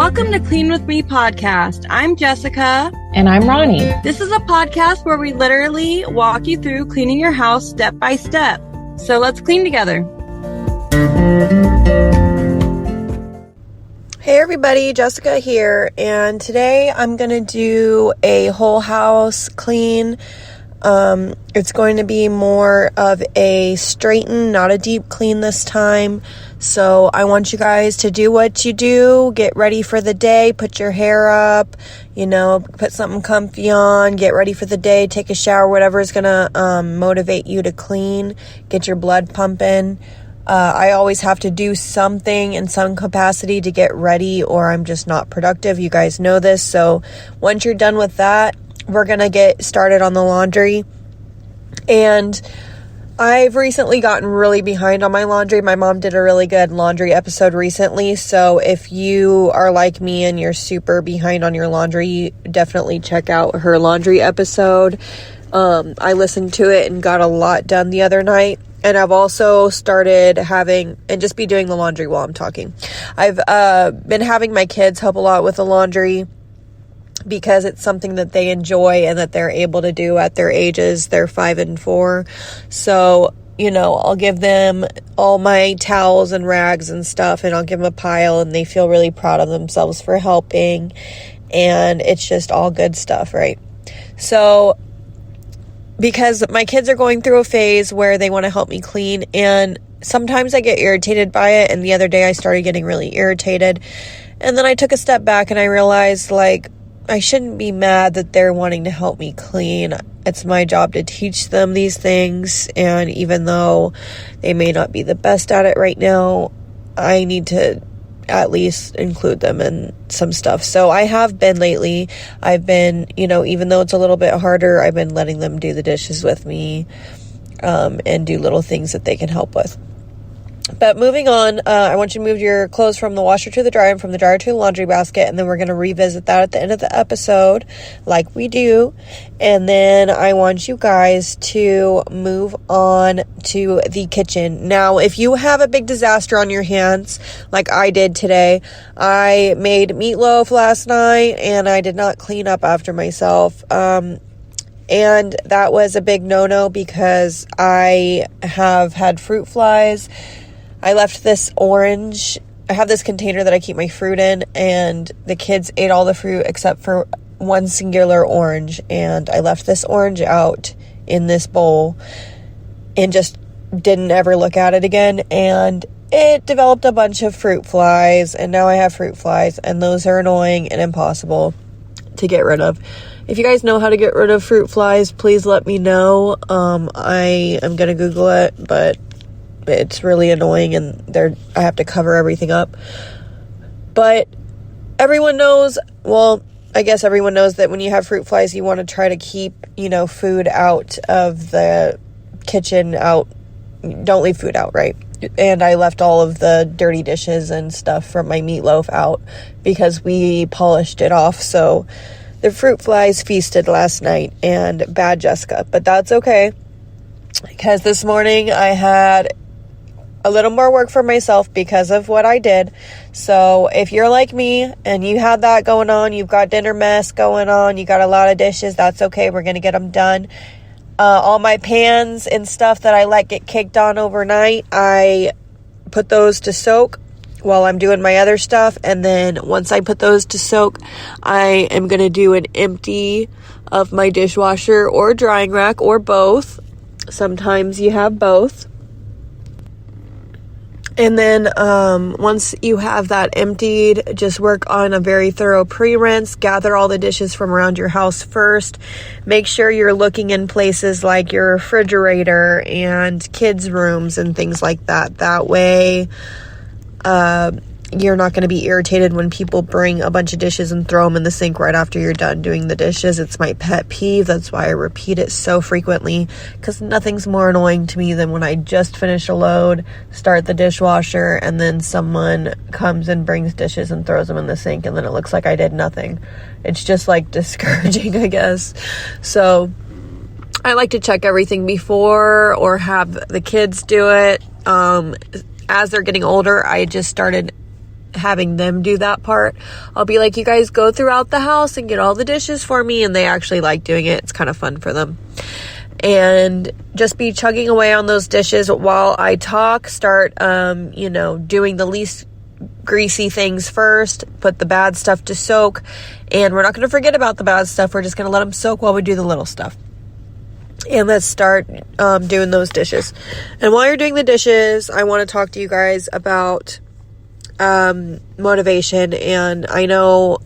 Welcome to Clean With Me podcast. I'm Jessica. And I'm Ronnie. This is a podcast where we literally walk you through cleaning your house step by step. So let's clean together. Hey everybody, Jessica here, and today I'm going to do a whole house clean. It's going to be more of a straighten, not a deep clean this time. So I want you guys to do what you do, get ready for the day, put your hair up, put something comfy on, get ready for the day, take a shower, whatever is going to motivate you to clean, get your blood pumping. I always have to do something in some capacity to get ready or I'm just not productive. You guys know this. So once you're done with that, we're going to get started on the laundry. And I've recently gotten really behind on my laundry. My mom did a really good laundry episode recently. So if you are like me and you're super behind on your laundry, definitely check out her laundry episode. I listened to it and got a lot done the other night. And I've also started and just be doing the laundry while I'm talking. I've been having my kids help a lot with the laundry because it's something that they enjoy and that they're able to do at their ages. They're 5 and 4. So, I'll give them all my towels and rags and stuff, and I'll give them a pile, and they feel really proud of themselves for helping. And it's just all good stuff, right? So because my kids are going through a phase where they want to help me clean, and sometimes I get irritated by it, and the other day I started getting really irritated, and then I took a step back and I realized, I shouldn't be mad that they're wanting to help me clean. It's my job to teach them these things, and even though they may not be the best at it right now, I need to at least include them in some stuff. So I have been lately. I've been, even though it's a little bit harder, I've been letting them do the dishes with me and do little things that they can help with. But moving on, I want you to move your clothes from the washer to the dryer and from the dryer to the laundry basket, and then we're going to revisit that at the end of the episode like we do. And then I want you guys to move on to the kitchen. Now, if you have a big disaster on your hands, like I did today, I made meatloaf last night, and I did not clean up after myself. And that was a big no-no because I have had fruit flies. I left this orange. I have this container that I keep my fruit in, and the kids ate all the fruit except for one singular orange, and I left this orange out in this bowl and just didn't ever look at it again, and it developed a bunch of fruit flies, and now I have fruit flies, and those are annoying and impossible to get rid of. If you guys know how to get rid of fruit flies, please let me know. I am going to Google it, but it's really annoying, and I have to cover everything up. But everyone knows, I guess everyone knows that when you have fruit flies, you want to try to keep, food out of the kitchen out. Don't leave food out, right? And I left all of the dirty dishes and stuff from my meatloaf out because we polished it off. So the fruit flies feasted last night, and bad Jessica, but that's okay because this morning I had a little more work for myself because of what I did. So if you're like me and you had that going on, you've got dinner mess going on, you got a lot of dishes, that's okay. We're going to get them done. All my pans and stuff that I let get caked on overnight, I put those to soak while I'm doing my other stuff. And then once I put those to soak, I am going to do an empty of my dishwasher or drying rack or both. Sometimes you have both. And then once you have that emptied, just work on a very thorough pre-rinse. Gather all the dishes from around your house first. Make sure you're looking in places like your refrigerator and kids' rooms and things like that. That way you're not going to be irritated when people bring a bunch of dishes and throw them in the sink right after you're done doing the dishes. It's my pet peeve. That's why I repeat it so frequently, because nothing's more annoying to me than when I just finish a load, start the dishwasher, and then someone comes and brings dishes and throws them in the sink, and then it looks like I did nothing. It's just discouraging, I guess. So I like to check everything before or have the kids do it. As they're getting older, I just started having them do that part. I'll be like, you guys go throughout the house and get all the dishes for me, and they actually like doing it. It's kind of fun for them. And just be chugging away on those dishes while I talk. Start, doing the least greasy things first, put the bad stuff to soak, and we're not going to forget about the bad stuff. We're just going to let them soak while we do the little stuff. And let's start doing those dishes. And while you're doing the dishes, I want to talk to you guys about motivation. And I know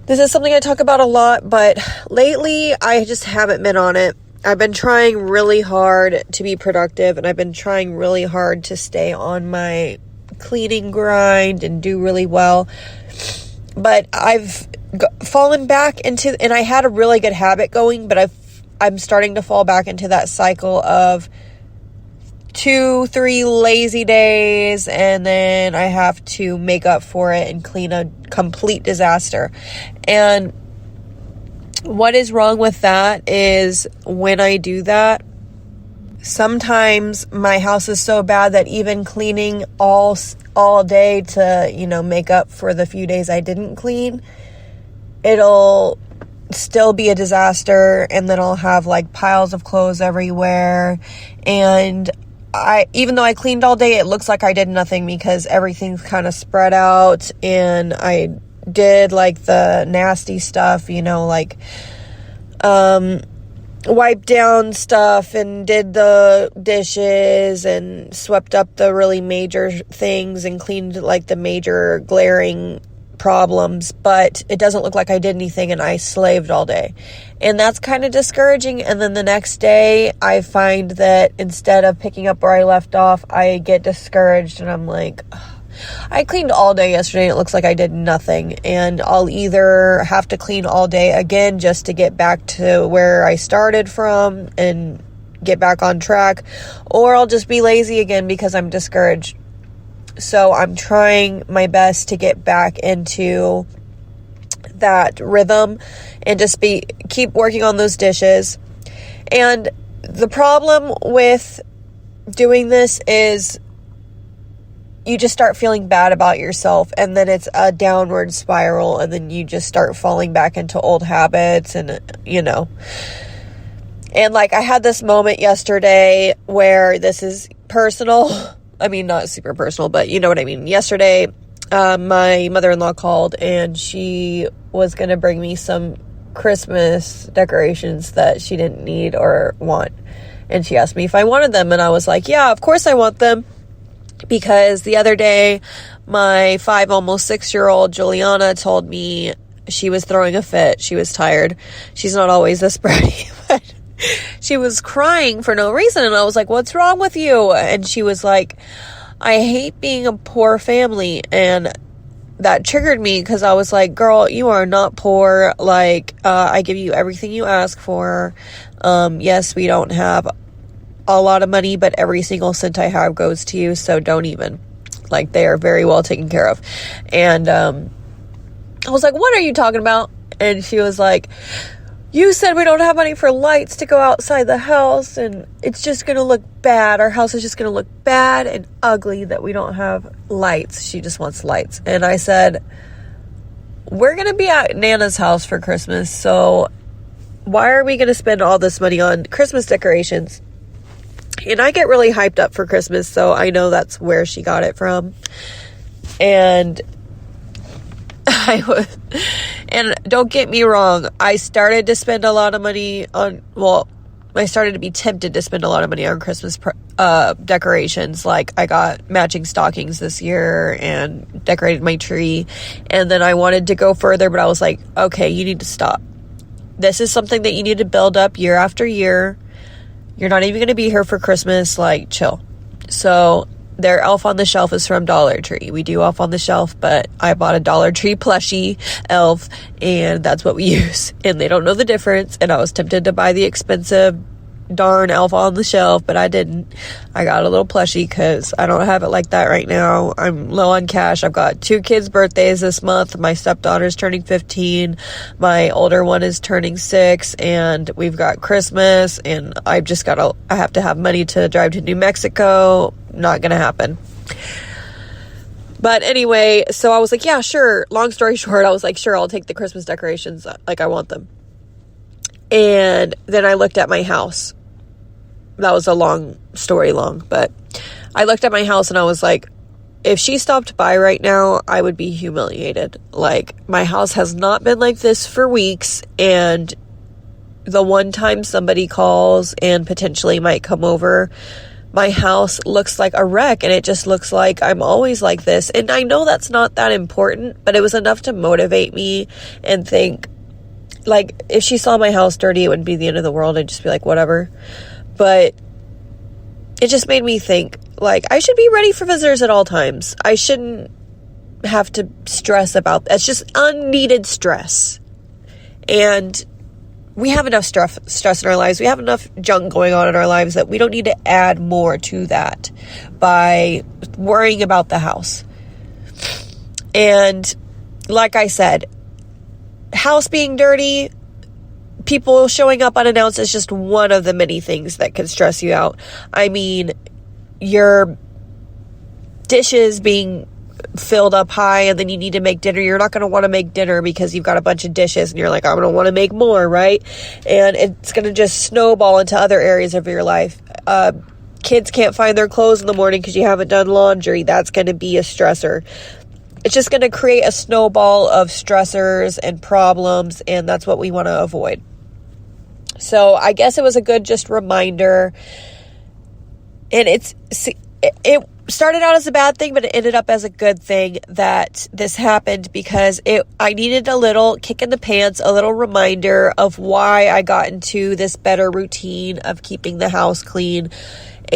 this is something I talk about a lot, but lately I just haven't been on it. I've been trying really hard to be productive, and I've been trying really hard to stay on my cleaning grind and do really well. But I've fallen back into, and I had a really good habit going, but I'm starting to fall back into that cycle of 2-3 lazy days, and then I have to make up for it and clean a complete disaster. And what is wrong with that is when I do that, sometimes my house is so bad that even cleaning all day to, make up for the few days I didn't clean, it'll still be a disaster, and then I'll have like piles of clothes everywhere. And even though I cleaned all day, it looks like I did nothing because everything's kind of spread out, and I did like the nasty stuff, wiped down stuff and did the dishes and swept up the really major things and cleaned like the major glaring problems, but it doesn't look like I did anything, and I slaved all day. And that's kind of discouraging. And then the next day I find that instead of picking up where I left off, I get discouraged, and I'm like, ugh, I cleaned all day yesterday and it looks like I did nothing. And I'll either have to clean all day again just to get back to where I started from and get back on track, or I'll just be lazy again because I'm discouraged. So I'm trying my best to get back into that rhythm and just keep working on those dishes. And the problem with doing this is you just start feeling bad about yourself, and then it's a downward spiral, and then you just start falling back into old habits, and and like I had this moment yesterday where this is personal. I mean, not super personal, but you know what I mean. Yesterday, my mother-in-law called, and she was going to bring me some Christmas decorations that she didn't need or want. And she asked me if I wanted them, and I was like, yeah, of course I want them. Because the other day, my 5, almost 6-year-old Juliana told me she was throwing a fit. She was tired. She's not always this bratty, but she was crying for no reason. And I was like, what's wrong with you? And she was like, I hate being a poor family. And that triggered me because I was like, girl, you are not poor. Like, I give you everything you ask for. Yes, we don't have a lot of money, but every single cent I have goes to you, so don't even. Like, they are very well taken care of. And I was like, what are you talking about? And she was like, you said we don't have money for lights to go outside the house, and it's just going to look bad. Our house is just going to look bad and ugly that we don't have lights. She just wants lights. And I said, we're going to be at Nana's house for Christmas, so why are we going to spend all this money on Christmas decorations? And I get really hyped up for Christmas, so I know that's where she got it from. And and don't get me wrong, I started to spend a lot of money on, I started to be tempted to spend a lot of money on Christmas decorations. Like, I got matching stockings this year and decorated my tree. And then I wanted to go further, but I was like, okay, you need to stop. This is something that you need to build up year after year. You're not even going to be here for Christmas. Like, chill. So their elf on the shelf is from Dollar Tree. We do elf on the shelf, but I bought a Dollar Tree plushie elf, and that's what we use. And they don't know the difference. And I was tempted to buy the expensive darn elf on the shelf, but I didn't. I got a little plushie because I don't have it like that right now. I'm low on cash. I've got 2 kids' birthdays this month. My stepdaughter's turning 15. My older one is turning 6, and we've got Christmas, and I have to have money to drive to New Mexico. Not gonna happen. But anyway, so I was like, yeah, sure. Long story short, I was like, sure, I'll take the Christmas decorations. Like, I want them. And then I looked at my house. That was a long story long, but I looked at my house and I was like, if she stopped by right now, I would be humiliated. Like, my house has not been like this for weeks, and the one time somebody calls and potentially might come over, my house looks like a wreck, and it just looks like I'm always like this. And I know that's not that important, but it was enough to motivate me and think, like, if she saw my house dirty, it wouldn't be the end of the world. I'd just be like, whatever. But it just made me think, like, I should be ready for visitors at all times. I shouldn't have to stress about that. It's just unneeded stress. And we have enough stress in our lives. We have enough junk going on in our lives that we don't need to add more to that by worrying about the house. And like I said, house being dirty, people showing up unannounced is just one of the many things that can stress you out. I mean, your dishes being filled up high and then you need to make dinner. You're not going to want to make dinner because you've got a bunch of dishes and you're like, I'm going to want to make more, right? And it's going to just snowball into other areas of your life. Kids can't find their clothes in the morning because you haven't done laundry. That's going to be a stressor. It's just going to create a snowball of stressors and problems, and that's what we want to avoid. So I guess it was a good just reminder. And it started out as a bad thing, but it ended up as a good thing that this happened, because I needed a little kick in the pants, a little reminder of why I got into this better routine of keeping the house clean.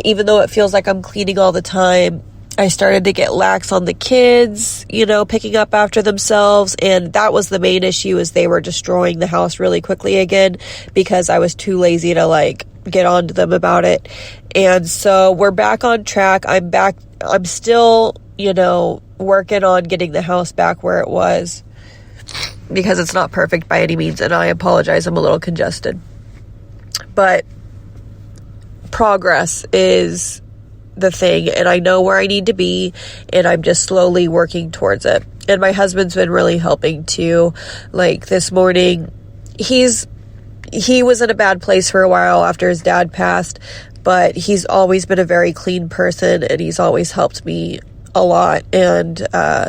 Even though it feels like I'm cleaning all the time, I started to get lax on the kids, picking up after themselves. And that was the main issue, is they were destroying the house really quickly again because I was too lazy to get on to them about it. And so we're back on track. I'm still, working on getting the house back where it was, because it's not perfect by any means. And I apologize, I'm a little congested. But progress is the thing, and I know where I need to be, and I'm just slowly working towards it. And my husband's been really helping too. Like this morning, he was in a bad place for a while after his dad passed, but he's always been a very clean person, and he's always helped me a lot. And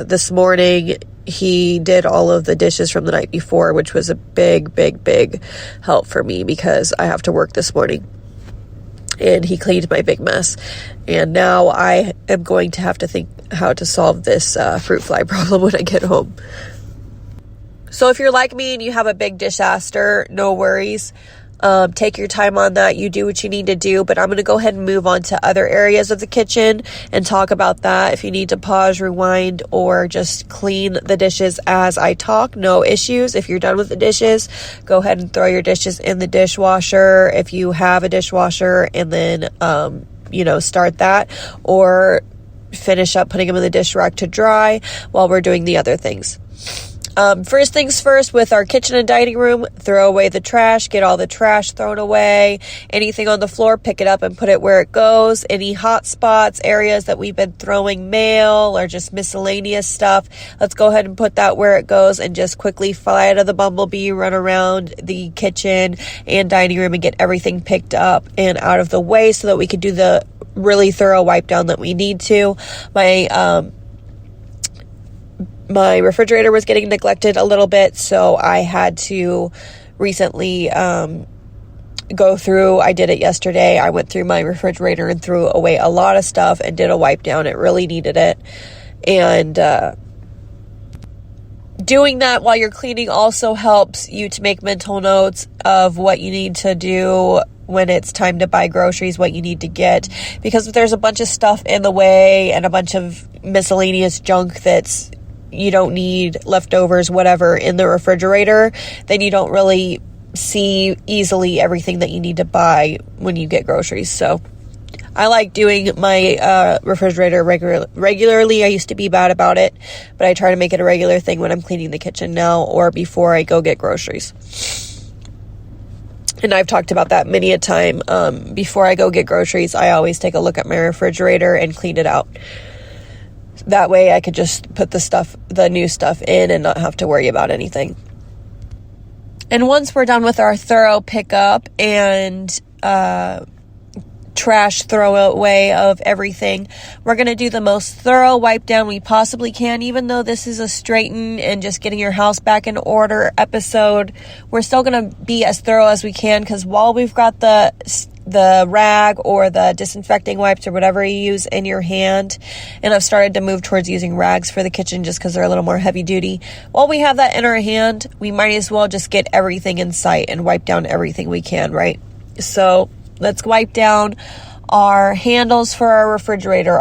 this morning, he did all of the dishes from the night before, which was a big, big, big help for me because I have to work this morning. And he cleaned my big mess. And now I am going to have to think how to solve this fruit fly problem when I get home. So if you're like me and you have a big disaster, no worries. Take your time on that. You do what you need to do, but I'm going to go ahead and move on to other areas of the kitchen and talk about that. If you need to pause, rewind, or just clean the dishes as I talk, no issues. If you're done with the dishes, go ahead and throw your dishes in the dishwasher if you have a dishwasher, and then, start that, or finish up putting them in the dish rack to dry while we're doing the other things. First things first, with our kitchen and dining room, throw away the trash, get all the trash thrown away. Anything on the floor, pick it up and put it where it goes. Any hot spots, areas that we've been throwing mail or just miscellaneous stuff, let's go ahead and put that where it goes and just quickly fly out of the bumblebee, run around the kitchen and dining room and get everything picked up and out of the way so that we could do the really thorough wipe down that we need to. My refrigerator was getting neglected a little bit, so I had to recently go through. I did it yesterday. I went through my refrigerator and threw away a lot of stuff and did a wipe down. It really needed it. And doing that while you're cleaning also helps you to make mental notes of what you need to do when it's time to buy groceries, what you need to get. Because if there's a bunch of stuff in the way and a bunch of miscellaneous junk that's you don't need, leftovers, whatever, in the refrigerator, then you don't really see easily everything that you need to buy when you get groceries. So I like doing my refrigerator regularly. I used to be bad about it, but I try to make it a regular thing when I'm cleaning the kitchen now or before I go get groceries. And I've talked about that many a time. Before I go get groceries, I always take a look at my refrigerator and clean it out. That way I could just put the new stuff in and not have to worry about anything. And once we're done with our thorough pickup and trash throw away of everything, we're going to do the most thorough wipe down we possibly can. Even though this is a straighten and just getting your house back in order episode, we're still going to be as thorough as we can, because while we've got the rag or the disinfecting wipes or whatever you use in your hand, and I've started to move towards using rags for the kitchen just because they're a little more heavy duty. While we have that in our hand, we might as well just get everything in sight and wipe down everything we can, right? So let's wipe down our handles for our refrigerator,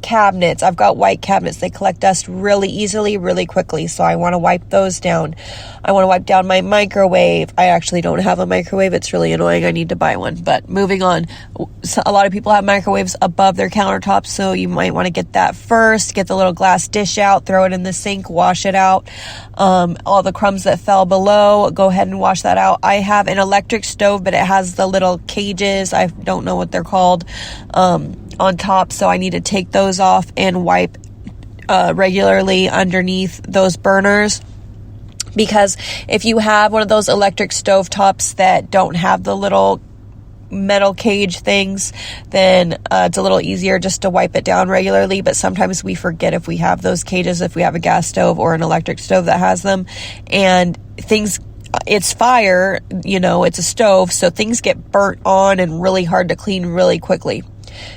cabinets. I've got white cabinets. They collect dust really easily, really quickly, so I want to wipe those down. I want to wipe down my microwave. I actually don't have a microwave. It's really annoying. I need to buy one. But moving on, so a lot of people have microwaves above their countertops, so you might want to get that first. Get the little glass dish out, throw it in the sink, wash it out. All the crumbs that fell below, go ahead and wash that out. I have an electric stove, but it has the little cages. I don't know what they're called. On top, so I need to take those off and wipe regularly underneath those burners, because if you have one of those electric stove tops that don't have the little metal cage things, then it's a little easier just to wipe it down regularly. But sometimes we forget if we have those cages, if we have a gas stove or an electric stove that has them, and it's fire, it's a stove, so things get burnt on and really hard to clean really quickly.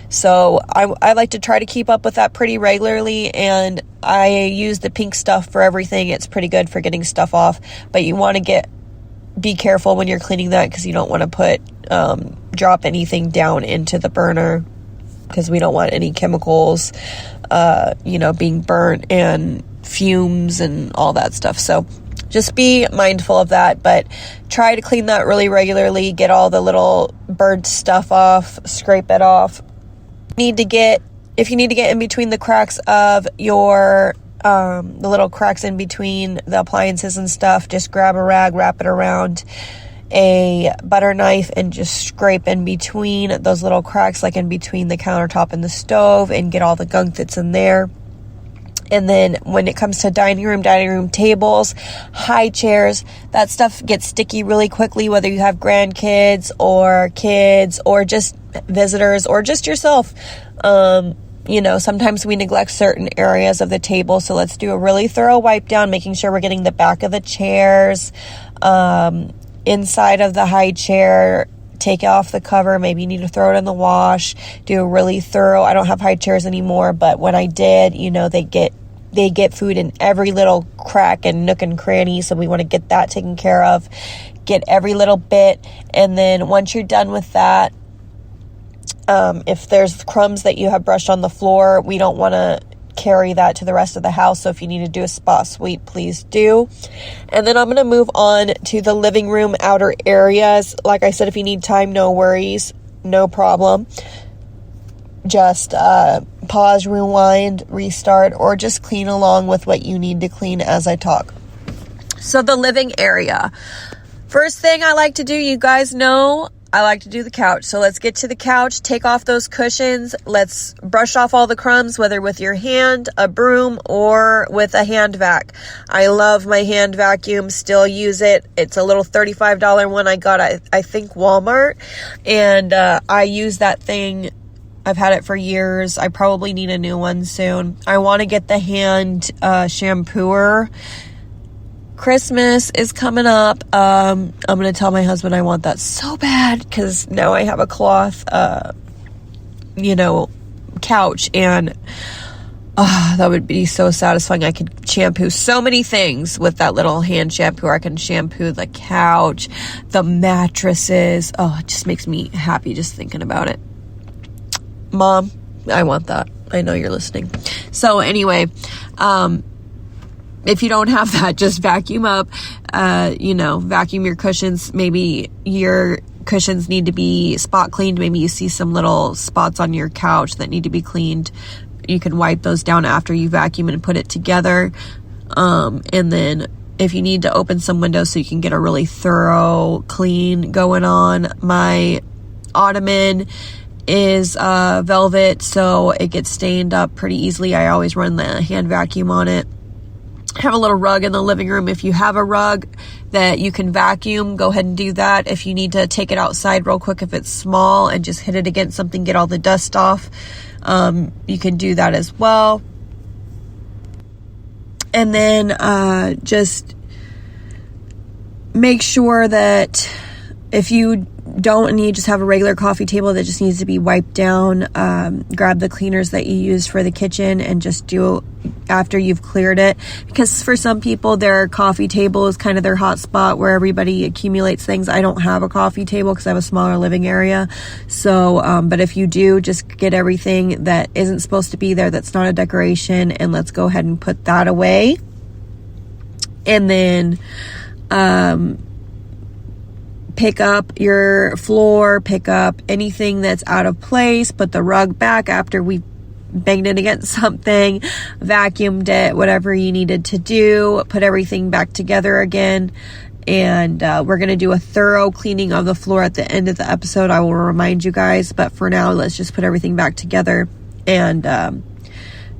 So I like to try to keep up with that pretty regularly, and I use the pink stuff for everything. It's pretty good for getting stuff off, but you want to be careful when you're cleaning that, because you don't want to drop anything down into the burner, because we don't want any chemicals, being burnt and fumes and all that stuff. So just be mindful of that, but try to clean that really regularly. Get all the little burnt stuff off, scrape it off. If you need to get in between the cracks of your, the little cracks in between the appliances and stuff, just grab a rag, wrap it around a butter knife, and just scrape in between those little cracks, like in between the countertop and the stove, and get all the gunk that's in there. And then when it comes to dining room tables, high chairs, that stuff gets sticky really quickly, whether you have grandkids or kids or just visitors or just yourself. Sometimes we neglect certain areas of the table. So let's do a really thorough wipe down, making sure we're getting the back of the chairs, inside of the high chair. Take off the cover. Maybe you need to throw it in the wash. Do a really thorough. I don't have high chairs anymore, but when I did, they get food in every little crack and nook and cranny. So we want to get that taken care of. Get every little bit. And then once you're done with that, if there's crumbs that you have brushed on the floor, we don't want to carry that to the rest of the house. So if you need to do a spot sweep, please do. And then I'm going to move on to the living room outer areas. Like I said, if you need time, no worries, no problem. Just pause, rewind, restart, or just clean along with what you need to clean as I talk. So the living area. First thing I like to do, you guys know, I like to do the couch. So let's get to the couch, take off those cushions. Let's brush off all the crumbs, whether with your hand, a broom, or with a hand vac. I love my hand vacuum, still use it. It's a little $35 one I got at, I think, Walmart. And I use that thing. I've had it for years. I probably need a new one soon. I want to get the hand shampooer. Christmas is coming up. I'm going to tell my husband I want that so bad, because now I have a cloth, couch, and that would be so satisfying. I could shampoo so many things with that little hand shampooer. I can shampoo the couch, the mattresses. Oh, it just makes me happy just thinking about it. Mom, I want that. I know you're listening. So anyway, if you don't have that, just vacuum up, vacuum your cushions. Maybe your cushions need to be spot cleaned. Maybe you see some little spots on your couch that need to be cleaned. You can wipe those down after you vacuum and put it together. And then if you need to open some windows so you can get a really thorough clean going on, my ottoman is velvet, so it gets stained up pretty easily. I always run the hand vacuum on it. Have a little rug in the living room. If you have a rug that you can vacuum, go ahead and do that. If you need to take it outside real quick, if it's small, and just hit it against something, get all the dust off, you can do that as well. And then just make sure that if you don't and you just have a regular coffee table that just needs to be wiped down, grab the cleaners that you use for the kitchen and just do after you've cleared it, because for some people their coffee table is kind of their hot spot where everybody accumulates things. I don't have a coffee table because I have a smaller living area, so but if you do, just get everything that isn't supposed to be there, that's not a decoration, and let's go ahead and put that away. And then pick up your floor, pick up anything that's out of place, put the rug back after we banged it against something, vacuumed it, whatever you needed to do, put everything back together again. And we're going to do a thorough cleaning of the floor at the end of the episode. I will remind you guys, but for now, let's just put everything back together, and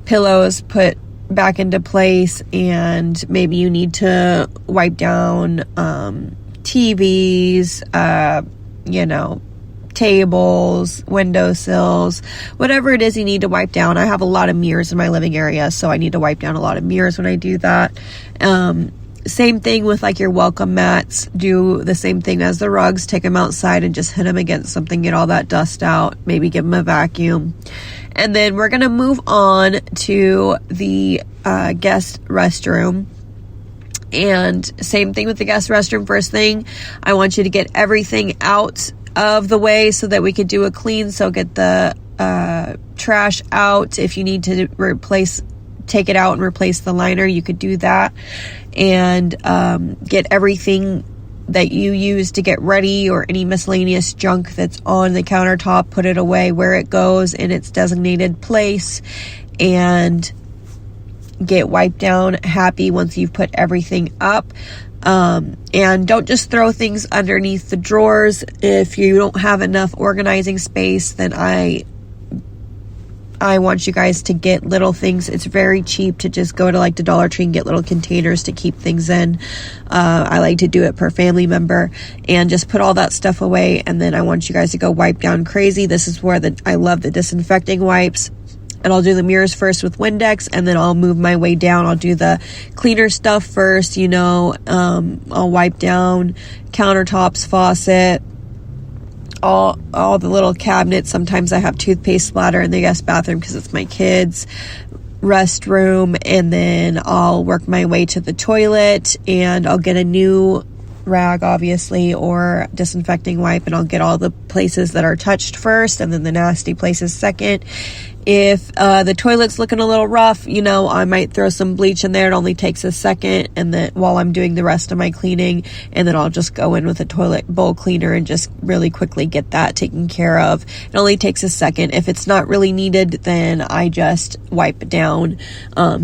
pillows put back into place, and maybe you need to wipe down TVs, tables, windowsills, whatever it is you need to wipe down. I have a lot of mirrors in my living area, so I need to wipe down a lot of mirrors when I do that. Same thing with like your welcome mats. Do the same thing as the rugs. Take them outside and just hit them against something, get all that dust out, maybe give them a vacuum. And then we're going to move on to the guest restroom. And same thing with the guest restroom. First thing, I want you to get everything out of the way so that we could do a clean. So get the trash out. If you need to take it out and replace the liner, you could do that. And get everything that you use to get ready, or any miscellaneous junk that's on the countertop, put it away where it goes in its designated place, and get wiped down happy once you've put everything up. And don't just throw things underneath the drawers. If you don't have enough organizing space, then I want you guys to get little things. It's very cheap to just go to like the Dollar Tree and get little containers to keep things in. I like to do it per family member, and just put all that stuff away. And then I want you guys to go wipe down crazy. This is where I love the disinfecting wipes. And I'll do the mirrors first with Windex, and then I'll move my way down. I'll do the cleaner stuff first, I'll wipe down countertops, faucet, all the little cabinets. Sometimes I have toothpaste splatter in the guest bathroom because it's my kids' restroom. And then I'll work my way to the toilet, and I'll get a new rag, obviously, or disinfecting wipe, and I'll get all the places that are touched first, and then the nasty places second. If the toilet's looking a little rough, I might throw some bleach in there. It only takes a second, and then while I'm doing the rest of my cleaning, and then I'll just go in with a toilet bowl cleaner and just really quickly get that taken care of. It only takes a second. If it's not really needed, then I just wipe down,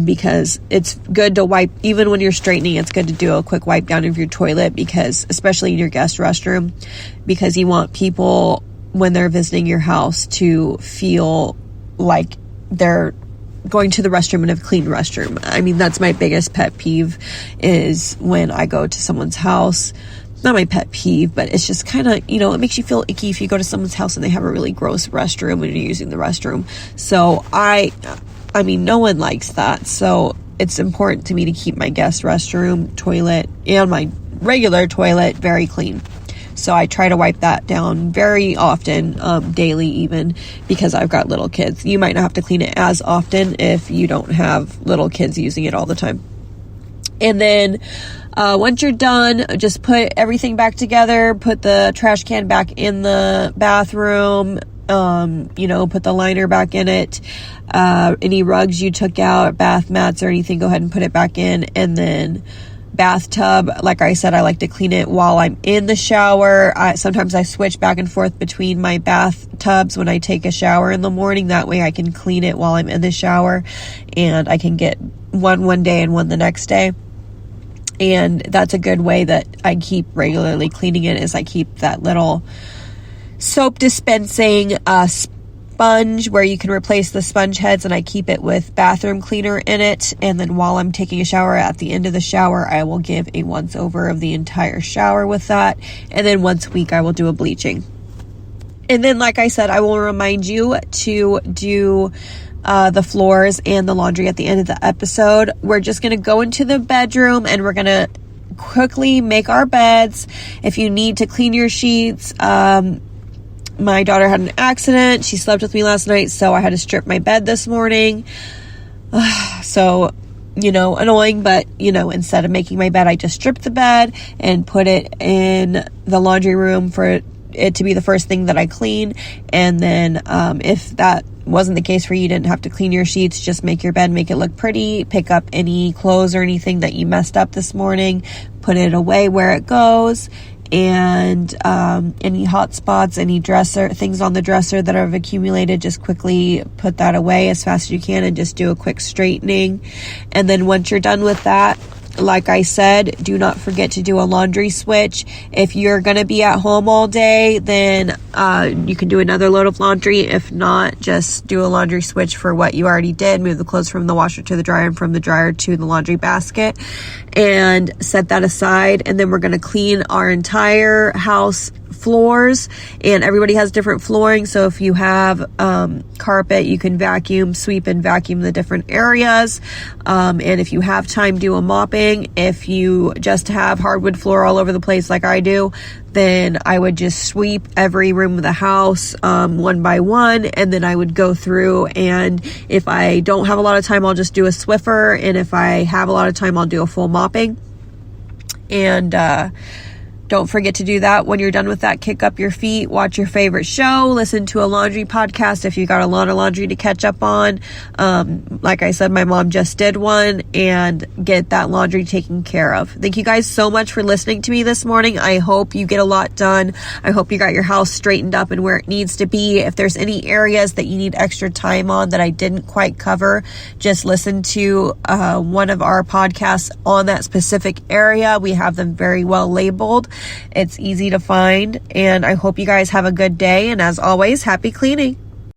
because it's good to wipe, even when you're straightening, it's good to do a quick wipe down of your toilet, because especially in your guest restroom, because you want people, when they're visiting your house, to feel like they're going to the restroom in a clean restroom. I mean, that's my biggest pet peeve, is when I go to someone's house. Not my pet peeve, but it's just kind of, it makes you feel icky if you go to someone's house and they have a really gross restroom when you're using the restroom. So I mean, no one likes that. So it's important to me to keep my guest restroom, toilet, and my regular toilet very clean. So I try to wipe that down very often, daily even, because I've got little kids. You might not have to clean it as often if you don't have little kids using it all the time. And then once you're done, just put everything back together, put the trash can back in the bathroom, put the liner back in it. Any rugs you took out, bath mats or anything, go ahead and put it back in. And then bathtub, like I said, I like to clean it while I'm in the shower. Sometimes I switch back and forth between my bathtubs when I take a shower in the morning. That way I can clean it while I'm in the shower, and I can get one day and one the next day. And that's a good way that I keep regularly cleaning it, is I keep that little soap dispensing sponge where you can replace the sponge heads, and I keep it with bathroom cleaner in it. And then while I'm taking a shower, at the end of the shower, I will give a once over of the entire shower with that. And then once a week, I will do a bleaching. And then, like I said, I will remind you to do the floors and the laundry at the end of the episode. We're just going to go into the bedroom and we're going to quickly make our beds. If you need to clean your sheets, my daughter had an accident. She slept with me last night, so I had to strip my bed this morning. So, annoying, but, instead of making my bed, I just stripped the bed and put it in the laundry room for it to be the first thing that I clean. And then if that wasn't the case for you, didn't have to clean your sheets, just make your bed, make it look pretty, pick up any clothes or anything that you messed up this morning, put it away where it goes, and any hot spots, any things on the dresser that have accumulated, just quickly put that away as fast as you can and just do a quick straightening. And then once you're done with that, like I said, do not forget to do a laundry switch. If you're going to be at home all day, then you can do another load of laundry. If not, just do a laundry switch for what you already did. Move the clothes from the washer to the dryer and from the dryer to the laundry basket and set that aside. And then we're going to clean our entire house floors, and everybody has different flooring. So if you have carpet, you can sweep and vacuum the different areas. And if you have time, do a mopping. If you just have hardwood floor all over the place like I do, then I would just sweep every room of the house one by one, and then I would go through, and if I don't have a lot of time, I'll just do a Swiffer, and if I have a lot of time, I'll do a full mopping. And don't forget to do that. When you're done with that, kick up your feet, watch your favorite show, listen to a laundry podcast if you got a lot of laundry to catch up on. Like I said, my mom just did one, and get that laundry taken care of. Thank you guys so much for listening to me this morning. I hope you get a lot done. I hope you got your house straightened up and where it needs to be. If there's any areas that you need extra time on that I didn't quite cover, just listen to one of our podcasts on that specific area. We have them very well labeled. It's easy to find, and I hope you guys have a good day. And as always, happy cleaning.